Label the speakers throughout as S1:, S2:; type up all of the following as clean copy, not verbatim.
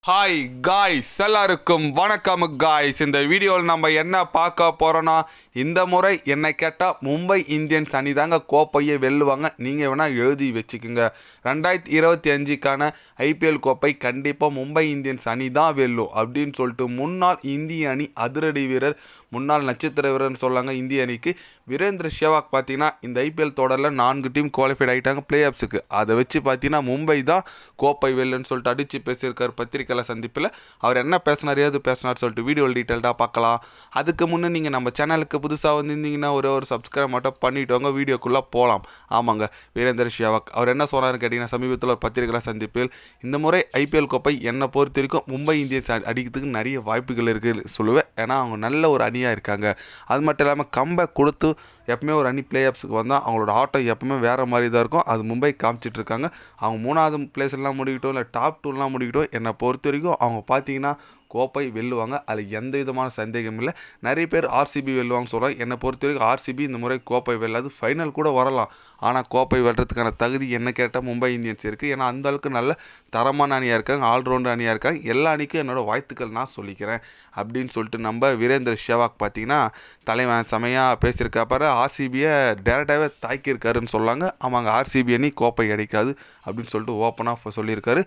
S1: Hi guys, எல்லாருக்கும் வணக்கம் guys. இந்த வீடியோவில் நம்ம என்ன பார்க்க போகிறோன்னா, இந்த முறை என்னை கேட்டால் மும்பை இந்தியன்ஸ் அணி தாங்க கோப்பையை வெல்லுவாங்க. நீங்கள் வேணால் எழுதி வச்சுக்கோங்க. 2025க்கான ஐபிஎல் கோப்பை கண்டிப்பாக மும்பை இந்தியன்ஸ் அணி தான் வெல்லும் அப்படின்னு சொல்லிட்டு முன்னாள் இந்திய அணி அதிரடி வீரர், முன்னாள் நட்சத்திர வீரர்னு சொல்லாங்க இந்திய அணிக்கு வீரேந்திர சேவாக் பார்த்தீங்கன்னா இந்த ஐபிஎல் தொடரில் 4 டீம் குவாலிஃபைட் ஆகிட்டாங்க பிளே ஆஃப்ஸுக்கு. அதை வச்சு பார்த்தீங்கன்னா மும்பை தான் கோப்பை வெல்லுன்னு சொல்லிட்டு அடித்து பேசியிருக்கார் பத்திரிக்கை சந்திப்பில். அவர் என்ன பேசினார், ஏது பேசினார் சொல்லிட்டு வீடியோவில் டீட்டெயில்டாக பார்க்கலாம். அதுக்கு முன்னே நீங்கள் நம்ம சேனலுக்கு புதுசாக வந்திருந்தீங்கன்னா ஒரு சப்ஸ்கிரைப் மட்டும் பண்ணிவிட்டு வீடியோக்குள்ளே போகலாம். ஆமாங்க, வீரேந்திர சேவாக் அவர் என்ன சொன்னார்னு கேட்டிங்கன்னா, சமீபத்தில் ஒரு பத்திரிகை சந்திப்பில் இந்த முறை ஐபிஎல் கோப்பை என்னை பொறுத்த வரைக்கும் மும்பை இந்தியன்ஸ் அடிக்கிறதுக்கு நிறைய வாய்ப்புகள் இருக்குது சொல்லுவேன். ஏன்னா அவங்க நல்ல ஒரு அணியாக இருக்காங்க. அது மட்டும் இல்லாமல் கம்பேக் கொடுத்து எப்பவுமே ஒரு அணி பிளே ஆஃப்ஸுக்கு வந்தால் அவங்களோட ஆட்டம் எப்பவுமே வேறு மாதிரி தான் இருக்கும். அது மும்பை காமிச்சிட்ருக்காங்க. அவங்க 3வது பிளேஸ்லாம் முடிக்கட்டும், இல்லை டாப் 2லாம் முடிக்கட்டும், என்னை பொறுத்த வரைக்கும் அவங்க பார்த்தீங்கன்னா கோப்பை வெல்லுவாங்க. அதில் எந்த விதமான சந்தேகம் இல்லை. நிறைய பேர் ஆர்சிபி வெல்லுவாங்க சொல்கிறாங்க. என்னை பொறுத்த வரைக்கும் ஆர்சிபி இந்த முறை கோப்பை வெல்லாது, ஃபைனல் கூட வரலாம். ஆனால் கோப்பை வெல்றதுக்கான தகுதி என்ன கேட்டால் மும்பை இந்தியன்ஸ் இருக்குது. ஏன்னா அந்தளவுக்கு நல்ல தரமான அணியாக இருக்காங்க, ஆல்ரவுண்டர் அணியாக இருக்காங்க. எல்லா அணிக்கும் என்னோடய வாழ்த்துக்கள் நான் சொல்லிக்கிறேன் அப்படின்னு சொல்லிட்டு நம்ம வீரேந்திர சேவாக் பார்த்தீங்கன்னா தலைவன் செமையாக பேசியிருக்காப்பாரு. ஆர்சிபியை டேரெக்டாகவே தாக்கியிருக்காருன்னு சொல்லாங்க. ஆமாங்க, ஆர்சிபி அணி கோப்பை அடிக்காது அப்படின்னு சொல்லிட்டு ஓப்பனாக சொல்லியிருக்காரு.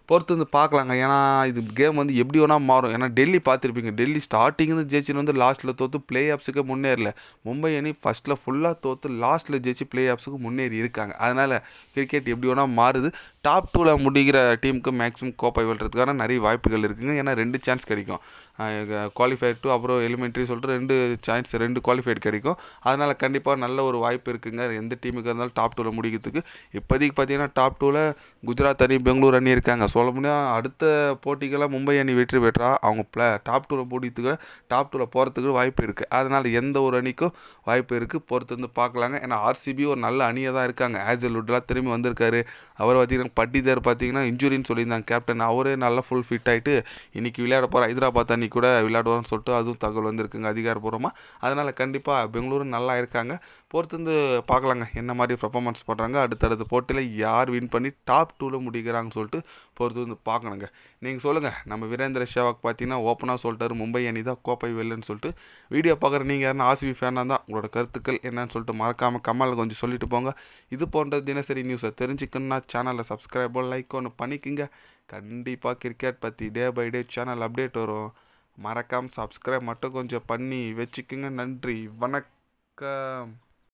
S1: பொறுத்து வந்து பார்க்கலாங்க. ஏன்னா இது கேம் வந்து எப்படி வேணால் மாறும். ஏன்னா டெல்லி பார்த்துருப்பீங்க, டெல்லி ஸ்டார்டிங்கு ஜெயிச்சுன்னு லாஸ்ட்டில் தோற்று பிளே ஆஃப்ஸுக்கு முன்னேறல. மும்பை அணி ஃபஸ்ட்டில் ஃபுல்லாக தோற்று லாஸ்ட்டில் ஜெயிச்சு பிளே ஆஃப்ஸுக்கு முன்னேறி இருக்காங்க. அதனால் கிரிக்கெட் எப்படி வேணால் மாறுது. டாப் 2ல் முடிகிற டீமுக்கு மேக்ஸிமம் கோப்பை வெல்றதுக்கான நிறைய வாய்ப்புகள் இருக்குதுங்க. ஏன்னா 2 சான்ஸ் கிடைக்கும். குவாலிஃபைட் 2 அப்புறம் எலிமெண்ட்ரி சொல்லிட்டு 2 குவாலிஃபைட் கிடைக்கும். அதனால் கண்டிப்பாக நல்ல ஒரு வாய்ப்பு இருக்குங்க எந்த டீமுக்கு இருந்தாலும் டாப் 2ல் முடிக்கிறதுக்கு. இப்போதைக்கு பார்த்தீங்கன்னா டாப் 2ல் குஜராத் அணி, பெங்களூர் அணி இருக்காங்க. சொல்ல முடியாது அடுத்த போட்டிக்கெல்லாம் மும்பை அணி வெற்றி பெற்றா அவங்க டாப் 2ல் முடிக்கிறதுக்கு, டாப் 2ல் போகிறதுக்கு வாய்ப்பு இருக்குது. அதனால் எந்த ஒரு அணிக்கும் வாய்ப்பு இருக்குது. பொறுத்து வந்து பார்க்கலாங்க. ஏன்னா ஆர்சிபி ஒரு நல்ல அணியாக தான் இருக்காங்க. ஹேசல்வுட்லாம் திரும்பி வந்திருக்காரு. அவர் பார்த்தீங்கன்னா பட்டிதார் பார்த்தீங்கன்னா இன்ஜுரின்னு சொல்லியிருந்தாங்க கேப்டன். அவரே நல்லா ஃபுல் ஃபிட் ஆகிட்டு இன்றைக்கி விளையாட போகிற ஹைதராபாத் அணி கூட விளையாடுவார்னு சொல்லிட்டு அதுவும் தகவல் வந்திருக்குங்க அதிகாரப்பூர்வமாக. அதனால் கண்டிப்பாக பெங்களூரும் நல்லா இருக்காங்க. பொறுத்து வந்து பார்க்கலாங்க என்ன மாதிரி பர்ஃபார்மன்ஸ் பண்ணுறாங்க. அடுத்தடுத்த போட்டியில் யார் வின் பண்ணி டாப் 2ல் முடிக்கிறாங்கன்னு சொல்லிட்டு பொறுத்து வந்து பார்க்கணுங்க. நீங்கள் சொல்லுங்கள், நம்ம வீரேந்திர சேவாக் பார்த்தீங்கன்னா ஓப்பனாக சொல்லிட்டாரு மும்பை அணி தான் கோப்பை வெல்லுன்னு சொல்லிட்டு. வீடியோ பார்க்குற நீங்கள் யாருன்னா ஆர்சிபி ஃபேனாக தான் உங்களோட கருத்துக்கள் என்னன்னு சொல்லிட்டு மறக்காமல் கமெண்ட்டில் கொஞ்சம் சொல்லிட்டு போங்க. இது போன்ற தினசரி நியூஸை தெரிஞ்சுக்கணுன்னா சேனலை சப்ஸ்கிரைபோ லைக் ஒன்று பண்ணிக்கோங்க. கண்டிப்பாக கிரிக்கெட் பற்றி day by day channel update வரும். மறக்காமல் சப்ஸ்கிரைப் மட்டும் கொஞ்சம் பண்ணி வச்சுக்கோங்க. நன்றி, வணக்கம்.